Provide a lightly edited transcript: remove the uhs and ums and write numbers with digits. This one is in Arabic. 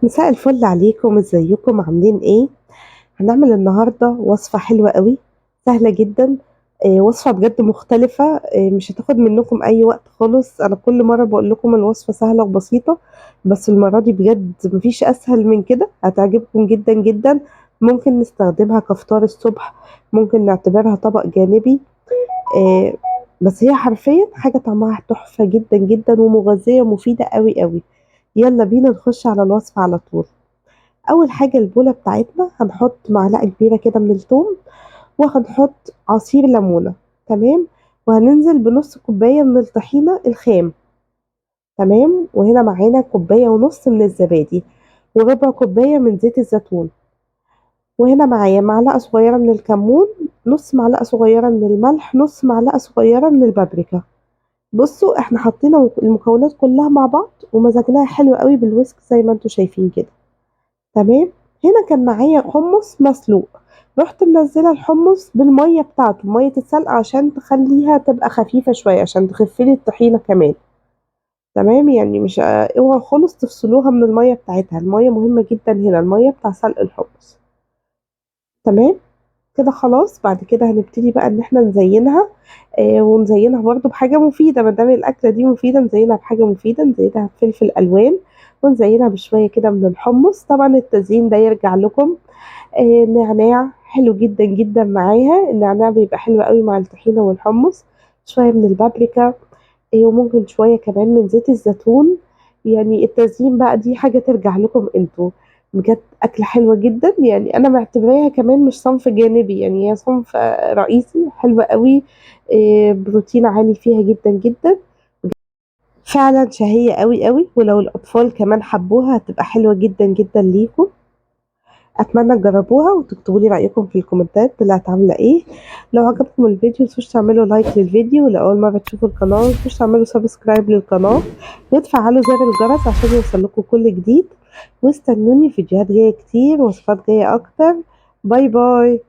مساء الفل عليكم، ازيكم عاملين ايه؟ هنعمل النهارده وصفة حلوة قوي، سهلة جدا. وصفة بجد مختلفة. مش هتاخد منكم اي وقت خالص. انا كل مرة بقول لكم الوصفة سهلة وبسيطة، بس المرة دي بجد مفيش اسهل من كده، هتعجبكم جدا جدا. ممكن نستخدمها كفطار الصبح، ممكن نعتبرها طبق جانبي. آه، بس هي حرفيا حاجة طعمها تحفة جدا جدا ومغذية ومفيدة قوي قوي. يلا بينا نخش على الوصفة على طول. اول حاجه البوله بتاعتنا هنحط معلقه كبيره كده من الثوم، وهنحط عصير ليمونه. تمام. وهننزل بنص كوبايه من الطحينه الخام. تمام. وهنا معانا كوبايه ونص من الزبادي، وربع كوبايه من زيت الزيتون. وهنا معايا معلقه صغيره من الكمون، نص معلقه صغيره من الملح، نص معلقه صغيره من البابريكا. بصوا احنا حطينا المكونات كلها مع بعض ومزجناها حلو قوي بالويسك زي ما انتم شايفين كده. تمام. هنا كان معايا حمص مسلوق، رحت منزله الحمص بالميه بتاعته، ميه السلق، عشان تخليها تبقى خفيفه شويه عشان تخفلي الطحينه كمان. تمام. يعني مش اوعى خالص تفصلوها من الميه بتاعتها، الميه مهمه جدا هنا، الميه بتاع سلق الحمص. تمام. كده خلاص. بعد كده هنبتدي بقى ان احنا نزينها. ونزينها برضو بحاجة مفيدة، ما دام الأكلة دي مفيدة نزينها بحاجة مفيدة، نزينها بفلفل ألوان، ونزينها بشوية كده من الحمص. طبعا التزيين ده يرجع لكم. نعناع حلو جدا جدا معاها، النعناع بيبقى حلو قوي مع الطحينة والحمص. شوية من البابريكا. وممكن شوية كمان من زيت الزيتون. يعني التزيين بقى دي حاجة ترجع لكم انتوا. بجد أكلة حلوة جدا، يعني أنا معتبراها كمان مش صنف جانبي، يعني هي صنف رئيسي حلوة قوي. بروتين عالي فيها جدا جدا. فعلا شهية قوي قوي، ولو الأطفال كمان حبوها هتبقى حلوة جدا جدا ليكم. اتمنى تجربوها وتكتبوا لي رايكم في الكومنتات طلعت عامله ايه. لو عجبكم الفيديو متنسوش تعملوا لايك للفيديو، ولو اول مره تشوفوا القناه متنسوش تعملوا سبسكرايب للقناه، وتفعلوا زر الجرس عشان يوصلكوا كل جديد. واستنوني فيديوهات جايه كتير، وصفات جايه اكتر. باي باي.